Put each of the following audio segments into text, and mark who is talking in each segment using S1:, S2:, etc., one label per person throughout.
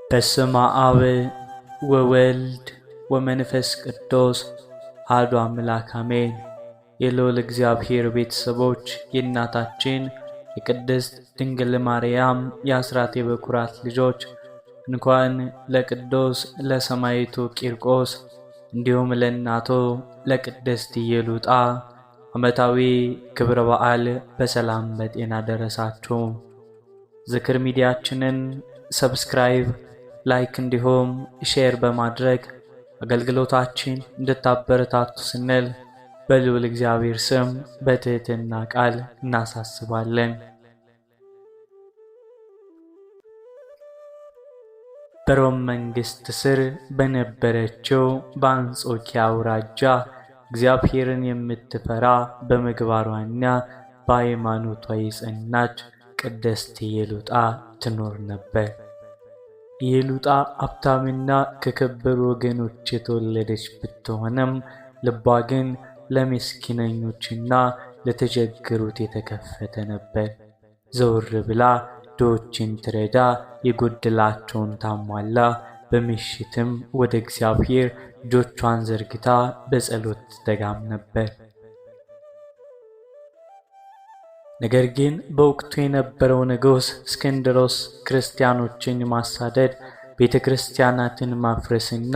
S1: በስመ አብ ወወልድ ወመንፈስ ቅዱስ አሐዱ አምላክ አሜን። የልዑል እግዚአብሔር ቤተሰቦች የእናታችን የቅድስት ድንግል ማርያም የአስራት የበኩራት ልጆች እንኳን ለቅዱስ ለሰማዕቱ ቂርቆስ እንዲሁም ለእናቱ ለቅድስት ኢየሉጣ ዓመታዊ ክብረ በዓል በሰላም በጤና ደረሳችሁ። ዝክር ሚዲያችንን ሰብስክራይብ፣ ላይክ እንዲሁም ሼር በማድረግ አገልግሎታችን እንድታበረታቱ ስንል በልዑል እግዚአብሔር ስም በትህትና ቃል እናሳስባለን። በሮም መንግሥት ስር በነበረችው በአንጾኪያ አውራጃ እግዚአብሔርን የምትፈራ በምግባሯና በሃይማኖቷ የጸናች ቅድስት ኢየሉጣ ትኖር ነበር። ኢየሉጣ ሀብታምና ከከበሩ ወገኖች የተወለደች ብትሆንም ልቧ ግን ለምስኪነኞችና ለተቸገሩት የተከፈተ ነበር። ዘወር ብላ ድሆችን ትረዳ፣ የጎደላቸውን ታሟላ፣ በምሽትም ወደ እግዚአብሔር እጆቿን ዘርግታ በጸሎት ትተጋም ነበር። ነገር ግን በወቅቱ የነበረው ንጉሥ እስክንድሮስ ክርስቲያኖችን ማሳደድ፣ ቤተ ክርስቲያናትን ማፍረስና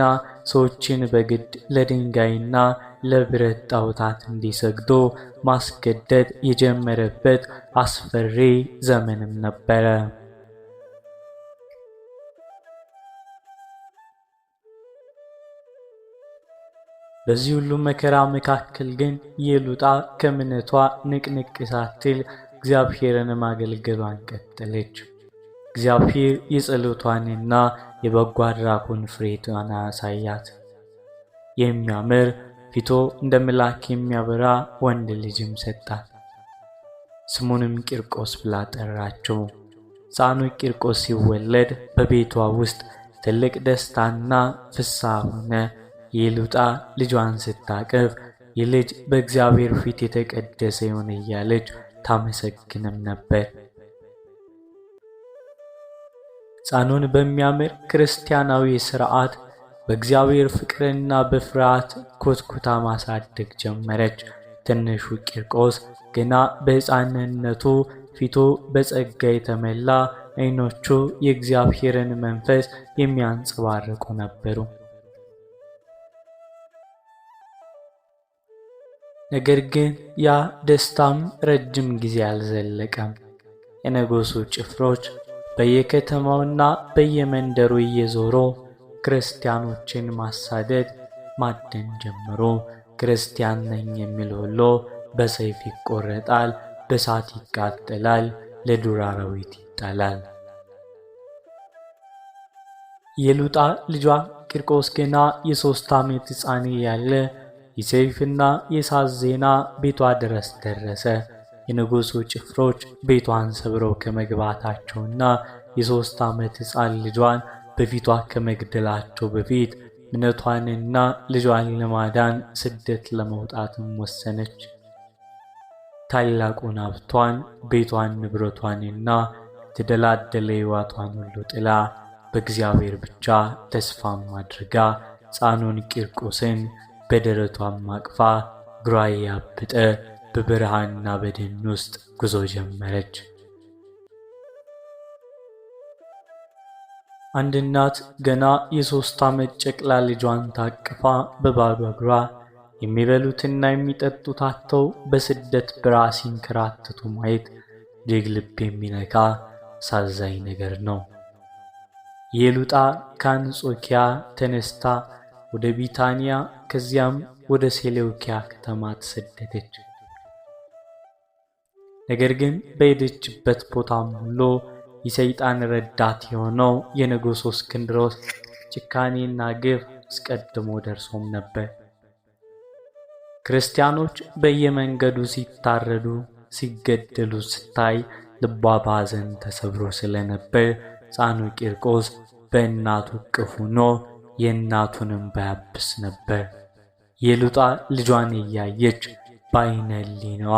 S1: ሰዎችን በግድ ለድንጋይና ለብረት ጣዖታት እንዲሰግዱ ማስገደድ የጀመረበት አስፈሪ ዘመንም ነበረ። በዚህ ሁሉ መከራ መካከል ግን ኢየሉጣ ከእምነቷ ንቅንቅ ሳትል እግዚአብሔርን ማገልገሏን ቀጠለች። እግዚአብሔር የጸሎቷንና የበጎ አድራጎቷን ፍሬቷን አሳያት። የሚያምር ፊቱ እንደ መልአክ የሚያበራ ወንድ ልጅም ሰጣት። ስሙንም ቂርቆስ ብላ ጠራችው። ሕፃኑ ቂርቆስ ሲወለድ በቤቷ ውስጥ ትልቅ ደስታና ፍስሐ ሆነ። ኢየሉጣ ልጇን ስታቅፍ ይህ ልጅ በእግዚአብሔር ፊት የተቀደሰ ይሁን እያለች ታመሰግንም ነበር። ሕፃኑን በሚያምር ክርስቲያናዊ ሥርዓት በእግዚአብሔር ፍቅርና በፍርሃት ኮትኩታ ማሳደግ ጀመረች። ትንሹ ቂርቆስ ገና በሕፃንነቱ ፊቱ በጸጋ የተመላ፣ ዓይኖቹ የእግዚአብሔርን መንፈስ የሚያንጸባርቁ ነበሩ። ነገር ግን ያ ደስታም ረጅም ጊዜ አልዘለቀም። የንጉሡ ጭፍሮች በየከተማውና በየመንደሩ እየዞሩ ክርስቲያኖችን ማሳደድ፣ ማደን ጀመሩ። ክርስቲያን ነኝ የሚል ሁሉ በሰይፍ ይቆረጣል፣ በእሳት ይቃጠላል፣ ለዱር አራዊት ይጣላል። ኢየሉጣ ልጇ ቂርቆስ ገና የ3 ዓመት ሕፃን ያለ የሰይፍና የእሳት ዜና ቤቷ ድረስ ደረሰ። የንጉሡ ጭፍሮች ቤቷን ሰብረው ከመግባታቸውና የ3 ዓመት ሕፃን ልጇን በፊቷ ከመግደላቸው በፊት እምነቷንና ልጇን ለማዳን ስደት ለመውጣትም ወሰነች። ታላቁን ሀብቷን፣ ቤቷን፣ ንብረቷንና የተደላደለ ሕይወቷን ሁሉ ጥላ በእግዚአብሔር ብቻ ተስፋም አድርጋ ሕፃኑን ቂርቆስን በደረቷም አቅፋ እግሯ ያበጠ በበረሃና በደን ውስጥ ጉዞ ጀመረች። አንድ እናት ገና የ3 ዓመት ጨቅላ ልጇን ታቅፋ በባዶ እግሯ የሚበሉትና የሚጠጡት አጥተው በስደት በረሃ ሲንከራተቱ ማየት እጅግ ልብ የሚነካ አሳዛኝ ነገር ነው። ኢየሉጣ ከአንጾኪያ ተነስታ ወደ ቢታንያ ከዚያም ወደ ሴሌውኪያ ከተማ ተሰደደች። ነገር ግን በሄደችበት ቦታም ሁሉ የሰይጣን ረዳት የሆነው የንጉሡ እስክንድሮስ ጭካኔና ግፍ አስቀድሞ ደርሶም ነበር። ክርስቲያኖች በየመንገዱ ሲታረዱ፣ ሲገደሉ ስታይ ልቧ በሐዘን ተሰብሮ ስለነበር ሕፃኑ ቂርቆስ በእናቱ እቅፍ ሆኖ የእናቱን እንባ ያብስ ነበር። ኢየሉጣ ልጇን እያየች በዓይነ ሕሊናዋ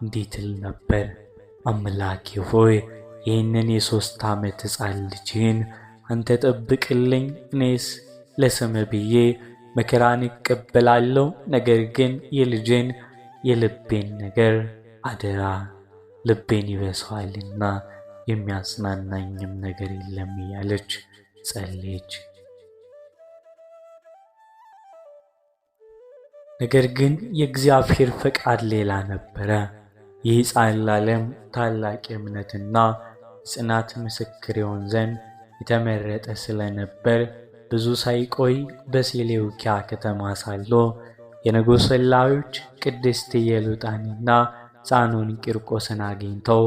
S1: እንዲህ ትል ነበር፣ አምላኬ ሆይ ይህንን የ3 ዓመት ሕፃን ልጅህን አንተ ጠብቅልኝ፣ እኔስ ለስምህ ብዬ መከራን እቀበላለሁ። ነገር ግን የልቤን ነገር አደራ፣ ልቤን ይበሳዋልና የሚያጽናናኝም ነገር የለም እያለች ጸለየች። ነገር ግን የእግዚአብሔር ፈቃድ ሌላ ነበረ። ይህ ሕፃን ለዓለም ታላቅ የእምነትና የጽናት ምስክር ይሆን ዘንድ የተመረጠ ስለነበር ብዙ ሳይቆይ በሴሌውኪያ ከተማ ሳለ የንጉሥ ሰላዮች ቅድስት ኢየሉጣንና ሕፃኑን ቂርቆስን አግኝተው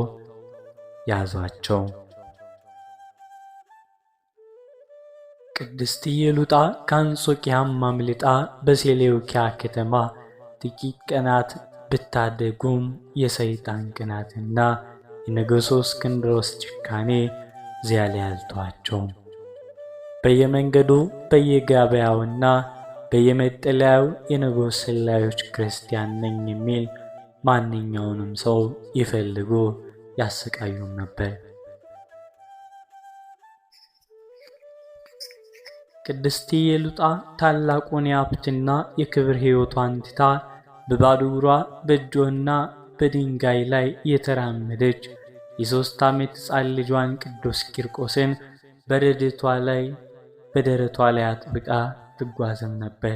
S1: ያዟቸው። ቅድስት ኢየሉጣ ከአንጾኪያም አምልጣ በሴሌውኪያ ከተማ ጥቂት ቀናት ብታደጉም የሰይጣን ቅናትና የንጉሡ እስክንድሮስ ጭካኔ እዚያ ላይ አልተዋቸውም። በየመንገዱ በየገበያውና በየመጠለያው የንጉሥ ሰላዮች ክርስቲያን ነኝ የሚል ማንኛውንም ሰው ይፈልጉ ያሰቃዩም ነበር። ቅድስት ኢየሉጣ ታላቁን የሀብትና የክብር ሕይወቷን ትታ በባዶ እግሯ በእጇና በድንጋይ ላይ የተራመደች የ3 ዓመት ሕፃን ልጇን ቅዱስ ቂርቆስን በደረቷ ላይ አጥብቃ ትጓዘም ነበር።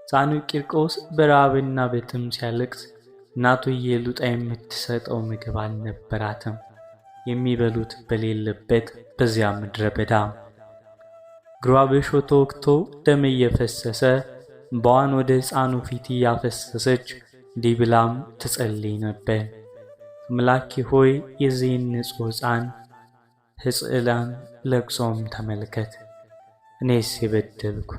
S1: ሕፃኑ ቂርቆስ በረሃብና በጥም ሲያለቅስ እናቱ ኢየሉጣ የምትሰጠው ምግብ አልነበራትም። የሚበሉት በሌለበት በዚያ ምድረ በዳ እግሯ በእሾህ ተወግቶ ደም እየፈሰሰ እንባዋን ወደ ሕፃኑ ፊት እያፈሰሰች እንዲህ ብላም ትጸልይ ነበር። አምላኬ ሆይ የዚህን ንጹሕ ሕፃን ሕጽዕናን ለቅሶም ተመልከት። እኔስ የበደልኩ፣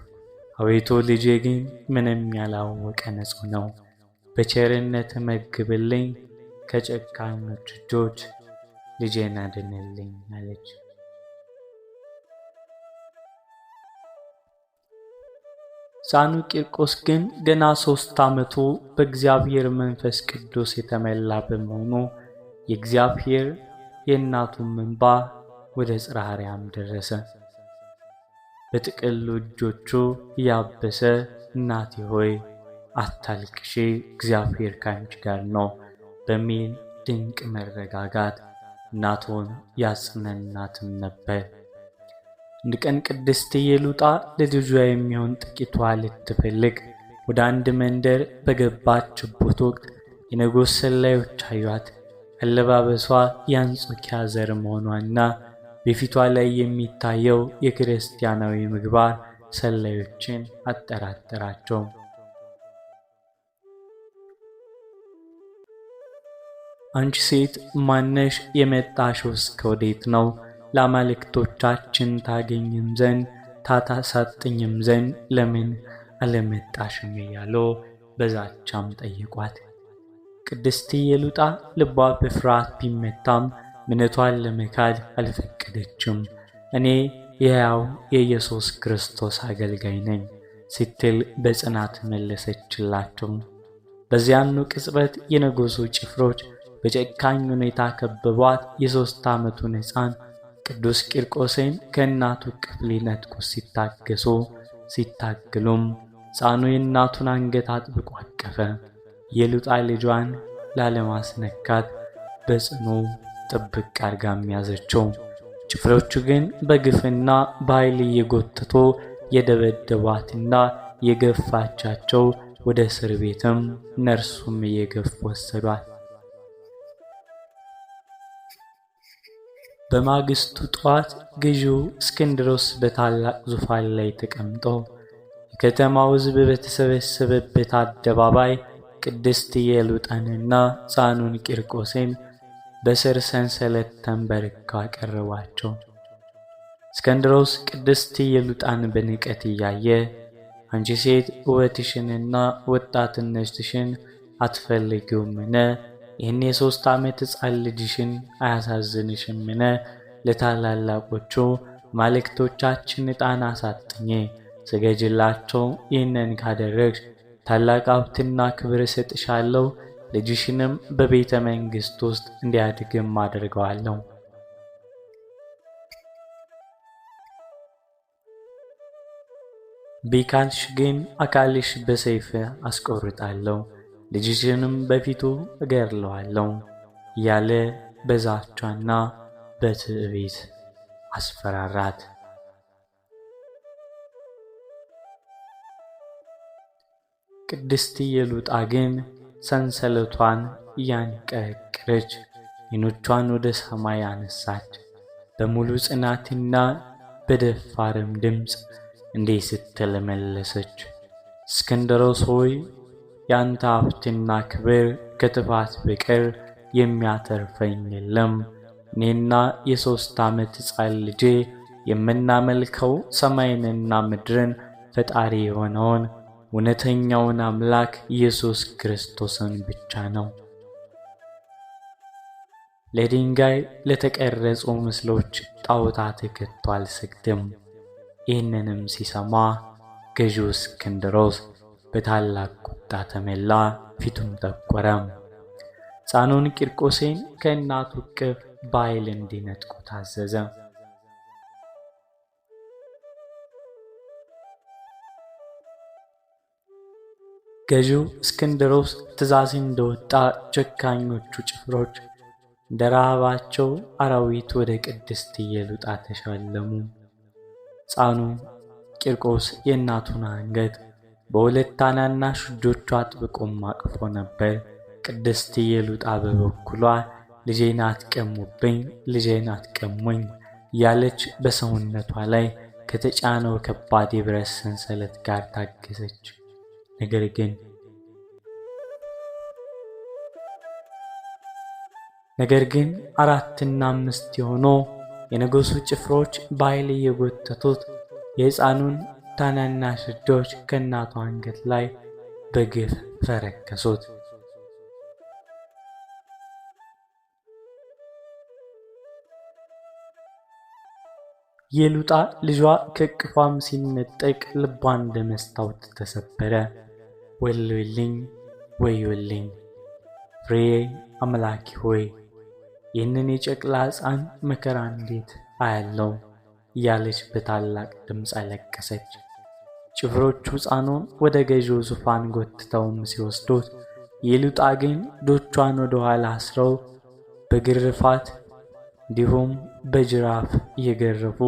S1: አቤቱ ልጄ ግን ምንም ያላወቀ ንጹሕ ነው። በቸርነት መግብልኝ፣ ከጨካኞች እጆች ልጄን አድንልኝ አለች። ሕፃኑ ቂርቆስ ግን ገና 3 ዓመቱ በእግዚአብሔር መንፈስ ቅዱስ የተመላ በመሆኑ የእግዚአብሔር የእናቱን እንባ ወደ ጽርሐ አርያም ደረሰ። በጥቅሉ እጆቹ እያበሰ እናቴ ሆይ አታልቅሺ፣ እግዚአብሔር ካንቺ ጋር ነው በሚል ድንቅ መረጋጋት እናቱን ያጽናናትም ነበር። አንድ ቀን ቅድስት ኢየሉጣ ለልጇ የሚሆን ጥቂት ውሃ ልትፈልግ ወደ አንድ መንደር በገባችበት ወቅት የንጉሥ ሰላዮች አዩአት። አለባበሷ የአንጾኪያ ዘር መሆኗና በፊቷ ላይ የሚታየው የክርስቲያናዊ ምግባር ሰላዮችን አጠራጠራቸው። አንቺ ሴት ማነሽ? የመጣሽውስ ከወዴት ነው? ለአማልክቶቻችን ታገኝም ዘንድ ታሳጥኝም ዘንድ ለምን አልመጣሽም? እያሉ በዛቻም ጠየቋት። ቅድስት ኢየሉጣ ልቧ በፍርሃት ቢመታም እምነቷን ለመካድ አልፈቀደችም። እኔ የሕያው የኢየሱስ ክርስቶስ አገልጋይ ነኝ ስትል በጽናት መለሰችላቸው። በዚያኑ ቅጽበት የንጉሡ ጭፍሮች በጨካኝ ሁኔታ ከበቧት። የ3 ዓመቱን ሕፃን ቅዱስ ቂርቆስን ከእናቱ እቅፍ ሊነጥቁ ሲታገሉም ሕፃኑ የእናቱን አንገት አጥብቆ አቀፈ። ኢየሉጣ ልጇን ላለማስነካት በጽኑ ጥብቅ አርጋም ያዘችው። ጭፍሮቹ ግን በግፍና በኃይል እየጎተቱ የደበደቧትና የገፋቻቸው ወደ እስር ቤትም እነርሱም እየገፉ ወሰዷት። በማግስቱ ጠዋት ገዢው እስክንድሮስ በታላቅ ዙፋን ላይ ተቀምጦ የከተማው ሕዝብ በተሰበሰበበት አደባባይ ቅድስት ኢየሉጣንና ሕፃኑን ቂርቆስን በስር ሰንሰለት ተንበርክከው አቀረቧቸው። እስክንድሮስ ቅድስት ኢየሉጣን በንቀት እያየ አንቺ ሴት ውበትሽንና ወጣትነትሽን አትፈልጊውምን? ይህን የ3 ዓመት ሕፃን ልጅሽን አያሳዝንሽምን? ለታላላቆቹ አማልክቶቻችን ዕጣን አሳጥኜ ስገጅላቸው። ይህንን ካደረግሽ ታላቅ ሀብትና ክብር እሰጥሻለሁ። ልጅሽንም በቤተ መንግሥት ውስጥ እንዲያድግም አድርገዋለሁ። ቢካልሽ ግን አካልሽ በሰይፍ አስቆርጣለሁ፣ ልጅሽንም በፊቱ እገድለዋለሁ እያለ በዛቻና በትዕቢት አስፈራራት። ቅድስት ኢየሉጣ ግን ሰንሰለቷን እያንቀረቀረች ዓይኖቿን ወደ ሰማይ አነሳች። በሙሉ ጽናትና በደፋርም ድምፅ እንዲህ ስትል መለሰች። እስክንድሮስ ሆይ፣ ያንተ ሀብትና ክብር ከጥፋት በቀር የሚያተርፈኝ የለም። እኔና የ3 ዓመት ሕፃን ልጄ የምናመልከው ሰማይንና ምድርን ፈጣሪ የሆነውን እውነተኛውን አምላክ ኢየሱስ ክርስቶስን ብቻ ነው። ለድንጋይ ለተቀረጹ ምስሎች ጣዖታት ከቶ አልሰግድም። ይህንንም ሲሰማ ገዢው እስክንድሮስ በታላቅ ቁጣ ተመላ፣ ፊቱም ጠቆረ። ሕፃኑን ቂርቆስን ከእናቱ እቅፍ በኃይል እንዲነጥቁ ታዘዘ። ገዢው እስክንድሮስ ትእዛዝ እንደወጣ ጨካኞቹ ጭፍሮች እንደ ረሃባቸው አራዊት ወደ ቅድስት ኢየሉጣ ተሸለሙ። ሕፃኑ ቂርቆስ የእናቱን አንገት በሁለት ታናናሽ እጆቿ አጥብቆም አቅፎ ነበር። ቅድስት ኢየሉጣ በበኩሏ ልጄን አትቀሙብኝ፣ ልጄን አትቀሙኝ እያለች በሰውነቷ ላይ ከተጫነው ከባድ የብረት ሰንሰለት ጋር ታገዘች። ነገር ግን 4 እና 5 የሆኑ የንጉሡ ጭፍሮች በኃይል እየጎተቱት የሕፃኑን ታናናሽ እጆች ከእናቱ አንገት ላይ በግፍ ፈረከሱት። ኢየሉጣ ልጇ ከእቅፏም ሲነጠቅ ልቧ እንደ መስታወት ተሰበረ። ወዮልኝ ወዮልኝ! ፍሬ አምላኪ ሆይ ይህንን የጨቅላ ሕፃን መከራ እንዴት አያለው እያለች በታላቅ ድምፅ አለቀሰች። ጭፍሮቹ ሕፃኑን ወደ ገዢው ዙፋን ጎትተውም ሲወስዱት ኢየሉጣ ግን እጆቿን ወደ ኋላ አስረው በግርፋት እንዲሁም በጅራፍ እየገረፉ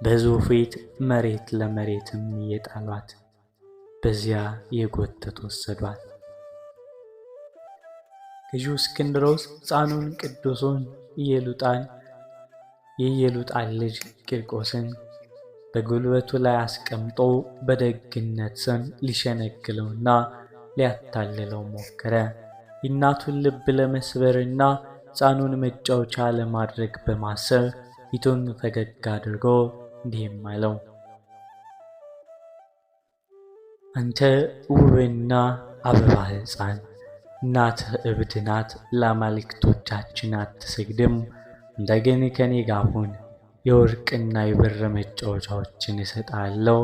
S1: በሕዝቡ ፊት መሬት ለመሬትም እየጣሏት በዚያ የጎተቱ ወሰዷት። ገዢው እስክንድሮስ ሕፃኑን ቅዱሱን የኢየሉጣን ልጅ ቂርቆስን በጉልበቱ ላይ አስቀምጦ በደግነት ስም ሊሸነግለውና ሊያታልለው ሞከረ። የእናቱን ልብ ለመስበርና ሕፃኑን መጫወቻ ለማድረግ በማሰብ ፊቱን ፈገግ አድርጎ እንዲህም አለው፣ አንተ ውብና አበባ ሕፃን፣ እናትህ እብድ ናት፣ ለአማልክቶቻችን አትሰግድም። እንደገና ከኔ ጋር ሁን፣ የወርቅና የብር መጫወቻዎችን እሰጥሃለሁ፣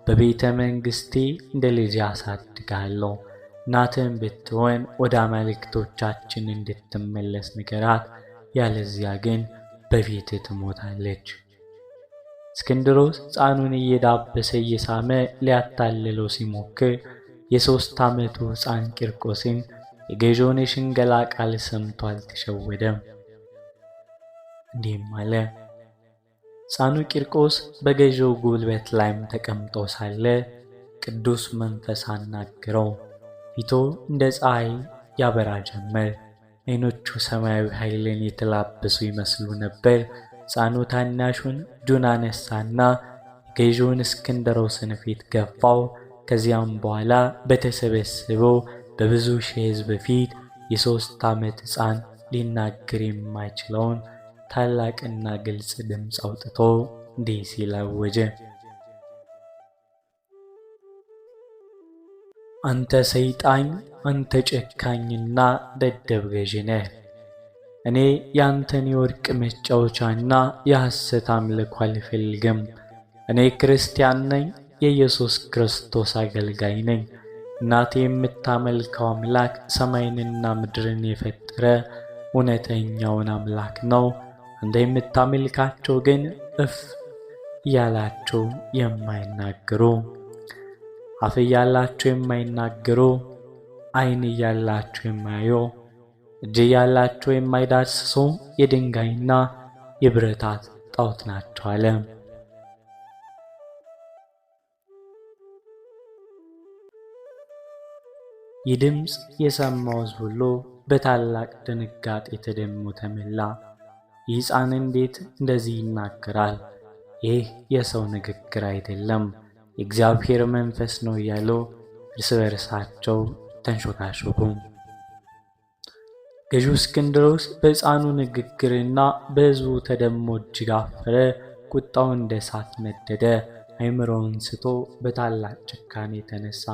S1: በቤተ መንግሥቴ እንደ ልጅ አሳድግሃለሁ። እናትህም ብትሆን ወደ አማልክቶቻችን እንድትመለስ ንገራት፣ ያለዚያ ግን በፊትህ ትሞታለች። እስክንድሮስ ሕፃኑን እየዳበሰ እየሳመ ሊያታልለው ሲሞክር የ3 ዓመቱ ሕፃን ቂርቆስን የገዢውን የሽንገላ ቃል ሰምቶ አልተሸወደም። እንዲህም አለ። ሕፃኑ ቂርቆስ በገዢው ጉልበት ላይም ተቀምጦ ሳለ ቅዱስ መንፈስ አናገረው። ፊቱ እንደ ፀሐይ ያበራ ጀመር። ዓይኖቹ ሰማያዊ ኃይልን የተላበሱ ይመስሉ ነበር። ሕፃኑ ታናሹን እጁን አነሳና ገዢውን እስክንድሮስን ፊት ገፋው። ከዚያም በኋላ በተሰበሰበው በብዙ ሺህ ሕዝብ ፊት የ3 ዓመት ሕፃን ሊናገር የማይችለውን ታላቅና ግልጽ ድምፅ አውጥቶ እንዲህ ሲል አወጀ። አንተ ሰይጣን፣ አንተ ጨካኝና ደደብ ገዢ ነህ። እኔ ያንተን የወርቅ መጫወቻና የሐሰት አምልኮ አልፈልግም። እኔ ክርስቲያን ነኝ፣ የኢየሱስ ክርስቶስ አገልጋይ ነኝ። እናቴ የምታመልከው አምላክ ሰማይንና ምድርን የፈጠረ እውነተኛውን አምላክ ነው። አንተ የምታመልካቸው ግን እፍ ያላቸው የማይናገሩ አፍ እያላቸው የማይናገሩ፣ ዓይን እያላቸው የማያዩ፣ እጅ እያላቸው የማይዳስሱ የድንጋይና የብረታት ጣዖት ናቸው አለ። ይህ ድምፅ የሰማው ሕዝብ ሁሉ በታላቅ ድንጋጤ ተደምሞ ተሞላ። ይህ ሕፃን እንዴት እንደዚህ ይናገራል? ይህ የሰው ንግግር አይደለም፣ የእግዚአብሔር መንፈስ ነው እያሉ እርስ በርሳቸው ተንሾካሾኩ። ገዢው እስክንድሮስ በሕፃኑ ንግግርና በሕዝቡ ተደምሞ እጅግ አፈረ። ቁጣው እንደ እሳት ነደደ። አእምሮውን ስቶ በታላቅ ጭካኔ ተነሳ።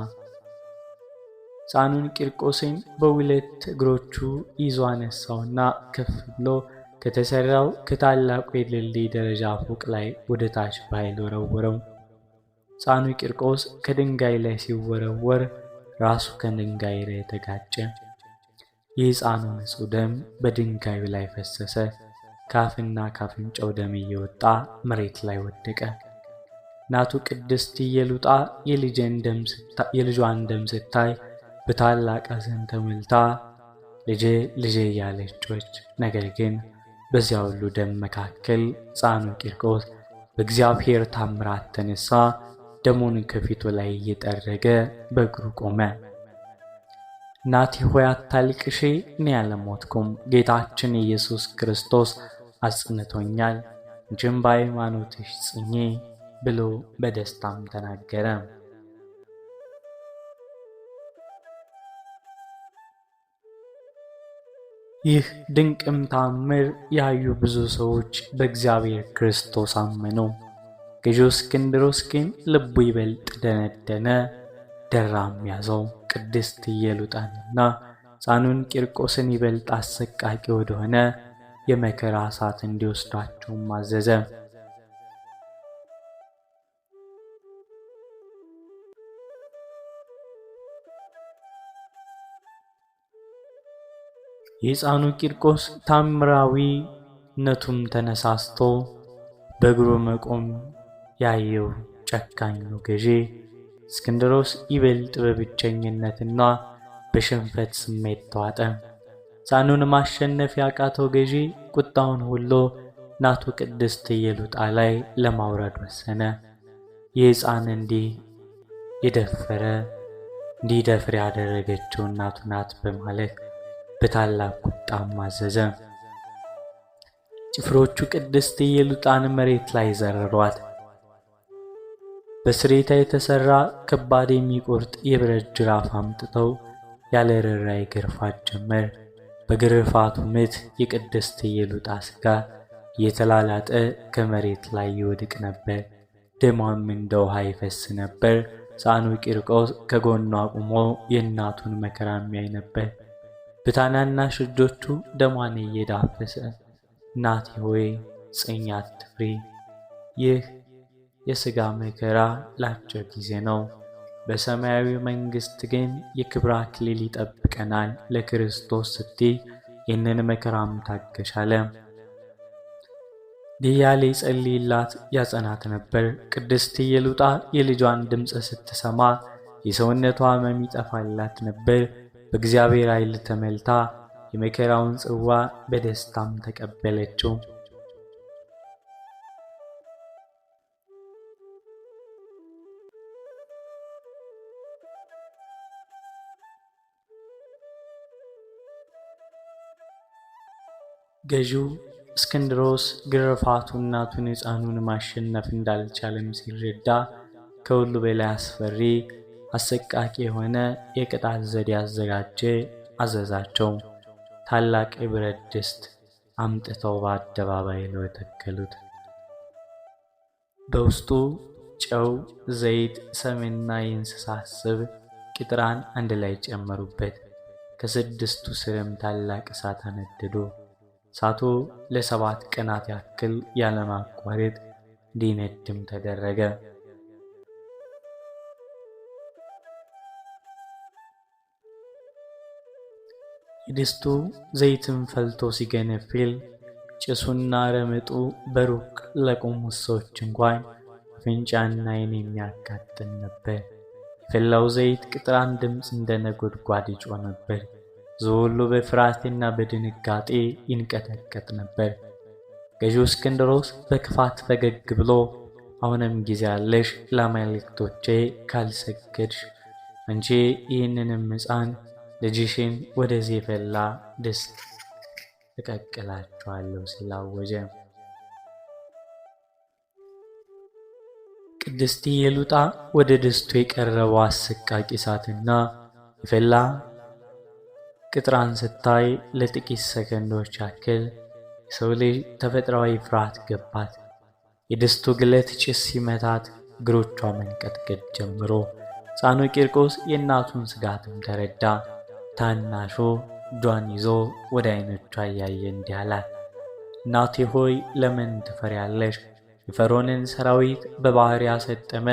S1: ሕፃኑን ቂርቆስን በሁለት እግሮቹ ይዞ አነሳውና ከፍ ብሎ ከተሰራው ከታላቁ የድልድይ ደረጃ ፎቅ ላይ ወደ ታች በኃይል ወረወረው። ሕፃኑ ቂርቆስ ከድንጋይ ላይ ሲወረወር ራሱ ከድንጋይ ላይ ተጋጨ። የሕፃኑ ንጹሕ ደም በድንጋዩ ላይ ፈሰሰ። ካፍና ካፍንጫው ደም እየወጣ መሬት ላይ ወደቀ። እናቱ ቅድስት ኢየሉጣ የልጇን ደም ስታይ በታላቅ ሐዘን ተሞልታ ልጄ ልጄ እያለች ጮኸች። ነገር ግን በዚያ ሁሉ ደም መካከል ሕፃኑ ቂርቆስ በእግዚአብሔር ታምራት ተነሳ። ደሙን ከፊቱ ላይ እየጠረገ በእግሩ ቆመ። እናቴ ሆይ አታልቅሺ፣ እኔ አልሞትኩም፣ ጌታችን ኢየሱስ ክርስቶስ አጽንቶኛል፣ አንቺም በሃይማኖትሽ ጽኚ ብሎ በደስታም ተናገረ። ይህ ድንቅም ታምር ያዩ ብዙ ሰዎች በእግዚአብሔር ክርስቶስ አመኑ። ገዢው እስክንድሮስ ግን ልቡ ይበልጥ ደነደነ፣ ደራም ያዘው። ቅድስት ኢየሉጣንና ሕፃኑን ቂርቆስን ይበልጥ አሰቃቂ ወደሆነ የመከራ እሳት እንዲወስዷቸውም አዘዘ። የሕፃኑ ቂርቆስ ታምራዊነቱም ተነሳስቶ በእግሩ መቆም ያየው ጨካኙ ገዢ እስክንድሮስ ይበልጥ በብቸኝነትና በሽንፈት ስሜት ተዋጠ። ሕፃኑን ማሸነፍ ያቃተው ገዢ ቁጣውን ሁሉ እናቱ ቅድስት ኢየሉጣ ላይ ለማውረድ ወሰነ። ይህ ሕፃን እንዲደፍር ያደረገችው እናቱ ናት በማለት በታላቅ ቁጣም አዘዘ። ጭፍሮቹ ቅድስት ኢየሉጣን መሬት ላይ ዘረሯት። በስሬታ የተሰራ ከባድ የሚቆርጥ የብረት ጅራፍ አምጥተው ያለ ርኅራኄ ይገርፏት ጀመር። በግርፋቱ ምት የቅድስት ኢየሉጣ ሥጋ እየተላላጠ ከመሬት ላይ ይወድቅ ነበር። ደሟም እንደ ውሃ ይፈስ ነበር። ሕፃኑ ቂርቆስ ከጎኗ ቆሞ የእናቱን መከራ የሚያይ ነበር። በታናናሽ እጆቹ ደሟን እየዳፈሰ እናቴ ሆይ ጽኚ፣ አትፍሪ፣ ይህ የሥጋ መከራ ለአጭር ጊዜ ነው፣ በሰማያዊ መንግሥት ግን የክብር አክሊል ይጠብቀናል። ለክርስቶስ ስትይ ይህንን መከራም ታገሽ አለ። እያለ ይጸልይላት ያጸናት ነበር። ቅድስት ኢየሉጣ የልጇን ድምፅ ስትሰማ የሰውነቷ ሕመም ይጠፋላት ነበር። በእግዚአብሔር ኃይል ተመልታ የመከራውን ጽዋ በደስታም ተቀበለችው። ገዢው እስክንድሮስ ግርፋቱ እናቱን ሕፃኑን ማሸነፍ እንዳልቻለም ሲረዳ ከሁሉ በላይ አስፈሪ አሰቃቂ የሆነ የቅጣት ዘዴ አዘጋጀ። አዘዛቸው። ታላቅ የብረት ድስት አምጥተው በአደባባይ ላይ ተከሉት። በውስጡ ጨው፣ ዘይት፣ ሰምና የእንስሳት ስብ ቅጥራን አንድ ላይ ጨመሩበት። ከስድስቱ ስርም ታላቅ እሳት አነደዱ። እሳቱ ለ7 ቀናት ያክል ያለማቋረጥ እንዲነድም ተደረገ። የድስቱ ዘይትም ፈልቶ ሲገነፍል ጭሱና ረመጡ በሩቅ ለቆሙት ሰዎች እንኳን አፍንጫና ዓይን የሚያቃጥል ነበር። የፈላው ዘይት ቅጥራን ድምፅ እንደ ነጎድጓድ ይጮህ ነበር። ሕዝቡ ሁሉ በፍርሃትና በድንጋጤ ይንቀጠቀጥ ነበር። ገዢው እስክንድሮስ በክፋት ፈገግ ብሎ አሁንም ጊዜ አለሽ፣ ለአማልክቶቼ ካልሰገድሽ አንቺ ይህንንም ሕፃን ልጅሽን ወደዚህ የፈላ ድስት እቀቅላችኋለሁ ሲል አወጀ። ቅድስት ኢየሉጣ ወደ ድስቱ የቀረበው አሰቃቂ እሳትና የፈላ ቅጥራን ስታይ ለጥቂት ሰከንዶች ያክል የሰው ልጅ ተፈጥሯዊ ፍርሃት ገባት። የድስቱ ግለት ጭስ ሲመታት እግሮቿ መንቀጥቀጥ ጀምሮ ሕፃኑ ቂርቆስ የእናቱን ስጋትም ተረዳ። ታናሹ እጇን ይዞ ወደ ዓይኖቿ እያየ እንዲህ አላት፣ እናቴ ሆይ ለምን ትፈሪያለሽ? የፈርዖንን ሰራዊት በባሕር ያሰጠመ፣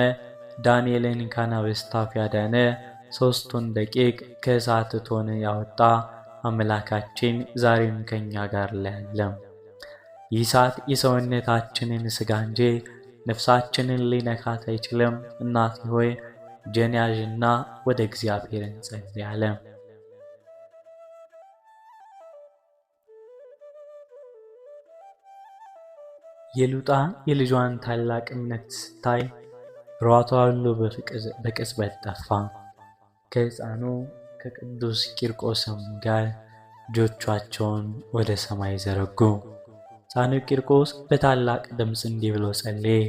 S1: ዳንኤልን ከአናብስት አፍ ያዳነ፣ 3ቱን ደቂቅ ከእሳት እቶን ያወጣ አምላካችን ዛሬም ከእኛ ጋር አለ። ይህ እሳት የሰውነታችንን ሥጋ እንጂ ነፍሳችንን ሊነካት አይችልም። እናቴ ሆይ እጄን ያዥና ወደ እግዚአብሔር እንጸልይ አለ። ኢየሉጣ የልጇን ታላቅ እምነት ስታይ ፍርሃቷ ሁሉ በቅጽበት ጠፋ። ከሕፃኑ ከቅዱስ ቂርቆስም ጋር እጆቻቸውን ወደ ሰማይ ዘረጉ። ሕፃኑ ቂርቆስ በታላቅ ድምፅ እንዲህ ብሎ ጸለየ።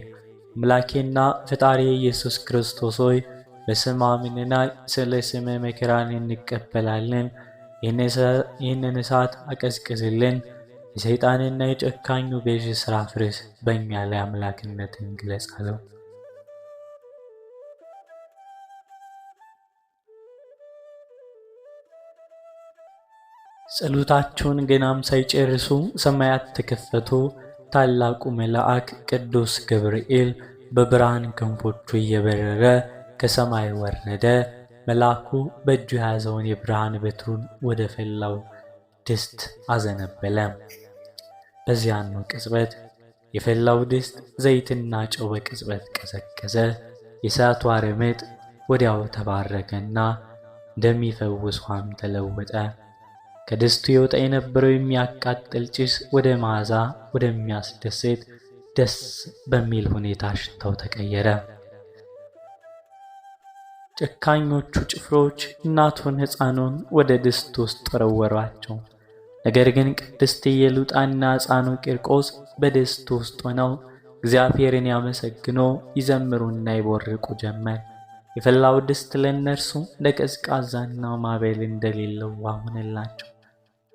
S1: አምላኬና ፈጣሪ ኢየሱስ ክርስቶስ ሆይ በስም አምነናል፣ ስለ ስምህ መከራን እንቀበላለን። ይህንን እሳት አቀዝቅዝልን፣ የሰይጣንና የጨካኙ ገዥ ሥራ ፍርስ፣ በእኛ ላይ አምላክነትን ግለጽ አለው። ጸሎታቸውን ገናም ሳይጨርሱ ሰማያት ተከፈቱ። ታላቁ መልአክ ቅዱስ ገብርኤል በብርሃን ክንፎቹ እየበረረ ከሰማይ ወረደ። መልአኩ በእጁ የያዘውን የብርሃን በትሩን ወደ ፈላው ድስት አዘነበለ። በዚያኑ ቅጽበት የፈላው ድስት ዘይትና ጨው በቅጽበት ቀዘቀዘ። የእሳቱ አረመጥ ወዲያው ተባረከና እንደሚፈውስ ውሃም ተለወጠ። ከድስቱ ይወጣ የነበረው የሚያቃጥል ጭስ ወደ መዓዛ ወደሚያስደስት ደስ በሚል ሁኔታ ሽታው ተቀየረ። ጨካኞቹ ጭፍሮች እናቱን ሕፃኑን ወደ ድስቱ ውስጥ ወረወሯቸው። ነገር ግን ቅድስት ኢየሉጣና ሕፃኑ ቂርቆስ በድስቱ ውስጥ ሆነው እግዚአብሔርን ያመሰግኑ ይዘምሩና ይቦርቁ ጀመር። የፈላው ድስት ለእነርሱ ለቀዝቃዛና ማዕበል እንደሌለው ውሃ ሆነላቸው።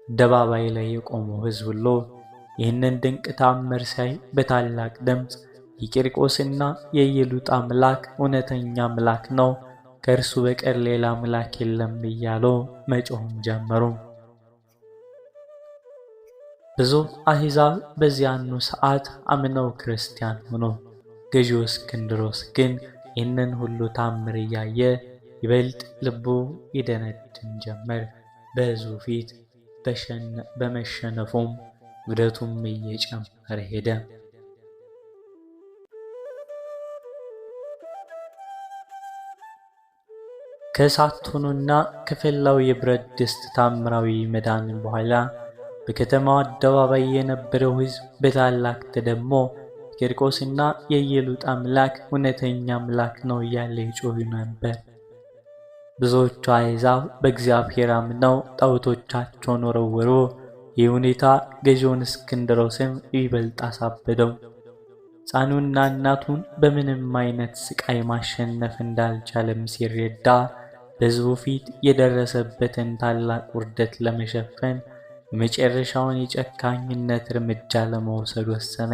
S1: አደባባይ ላይ የቆመው ሕዝብ ሁሉ ይህንን ድንቅ ተአምር ሲያይ በታላቅ ድምፅ የቂርቆስና የኢየሉጣ አምላክ እውነተኛ አምላክ ነው፣ ከእርሱ በቀር ሌላ አምላክ የለም እያሉ መጮህም ጀመሩ። ብዙ አሕዛብ በዚያኑ ሰዓት አምነው ክርስቲያን ሆኑ። ገዢው እስክንድሮስ ግን ይህንን ሁሉ ታምር እያየ ይበልጥ ልቡ ይደነድን ጀመር። በሕዝቡ ፊት በመሸነፉም ውደቱም እየጨመረ ሄደ። ከእሳቱና ከፈላው የብረት ድስት ታምራዊ መዳን በኋላ በከተማው አደባባይ የነበረው ሕዝብ በታላቅ ተደሞ ቂርቆስና የኢየሉጣ አምላክ እውነተኛ አምላክ ነው እያለ ይጮህ ነበር። ብዙዎቹ አሕዛብ በእግዚአብሔር አምነው ጣዖቶቻቸውን ወረወሩ። ይህ ሁኔታ ገዢውን እስክንድሮስን ይበልጥ አሳበደው። ሕፃኑና እናቱን በምንም አይነት ስቃይ ማሸነፍ እንዳልቻለም ሲረዳ በሕዝቡ ፊት የደረሰበትን ታላቅ ውርደት ለመሸፈን የመጨረሻውን የጨካኝነት እርምጃ ለመውሰድ ወሰነ።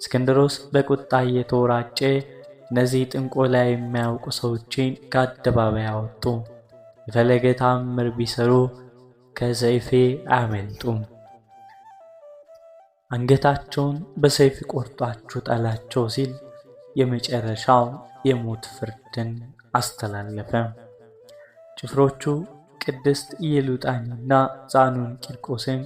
S1: እስክንድሮስ በቁጣ እየተወራጨ እነዚህ ጥንቆላ የማያውቁ ሰዎችን ከአደባባይ አወጡ። የፈለገ ተአምር ቢሰሩ ከሰይፌ አያመልጡም። አንገታቸውን በሰይፍ ቆርጣችሁ ጣላቸው ሲል የመጨረሻው የሞት ፍርድን አስተላለፈ። ጭፍሮቹ ቅድስት ኢየሉጣንና ሕፃኑን ቂርቆስን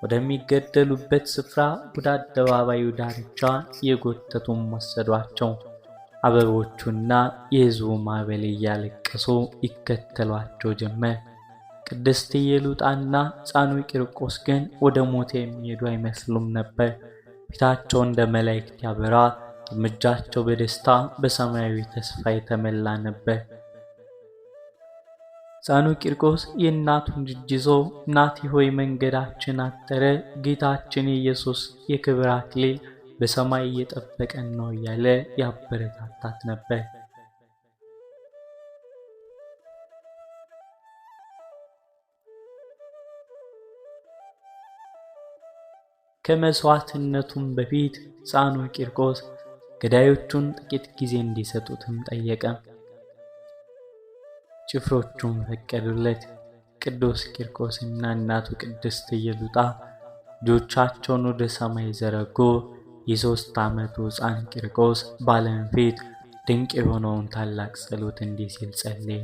S1: ወደሚገደሉበት ስፍራ ወደ አደባባዩ ዳርቻ የጎተቱም ወሰዷቸው። አበቦቹና የሕዝቡ ማዕበል እያለቀሱ ይከተሏቸው ጀመር። ቅድስት ኢየሉጣና ሕፃኑ ቂርቆስ ግን ወደ ሞት የሚሄዱ አይመስሉም ነበር። ፊታቸው እንደ መላእክት ያበራ፣ እርምጃቸው በደስታ በሰማያዊ ተስፋ የተሞላ ነበር። ሕፃኑ ቂርቆስ የእናቱን እጅ ይዞ እናቴ ሆይ መንገዳችን አጠረ፣ ጌታችን ኢየሱስ የክብር አክሊል በሰማይ እየጠበቀን ነው እያለ ያበረታታት ነበር። ከመስዋዕትነቱም በፊት ሕፃኑ ቂርቆስ ገዳዮቹን ጥቂት ጊዜ እንዲሰጡትም ጠየቀ። ጭፍሮቹም ፈቀዱለት። ቅዱስ ቂርቆስና እናቱ ቅድስት ኢየሉጣ እጆቻቸውን ወደ ሰማይ ዘረጉ። የ3 ዓመቱ ሕፃን ቂርቆስ በዓለም ፊት ድንቅ የሆነውን ታላቅ ጸሎት እንዲህ ሲል ጸለየ።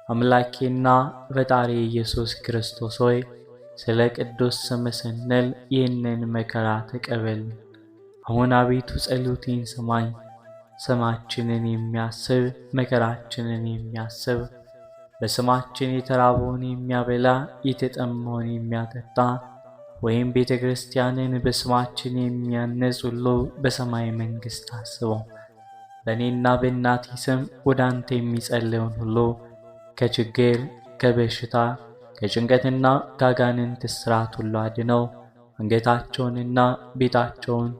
S1: አምላኬና ፈጣሪ ኢየሱስ ክርስቶስ ሆይ ስለ ቅዱስ ስምህ ስንል ይህንን መከራ ተቀበል። አሁን አቤቱ ጸሎቴን ስማኝ። ስማችንን የሚያስብ መከራችንን የሚያስብ በስማችን የተራበውን የሚያበላ የተጠማውን የሚያጠጣ ወይም ቤተ ክርስቲያንን በስማችን የሚያነጽ ሁሉ በሰማይ መንግሥት አስበው። በእኔና በእናቴ ስም ወደ አንተ የሚጸልየውን ሁሉ ከችግር ከበሽታ ከጭንቀትና ከአጋንንት እስራት ሁሉ አድነው። አንገታቸውንና ቤታቸውን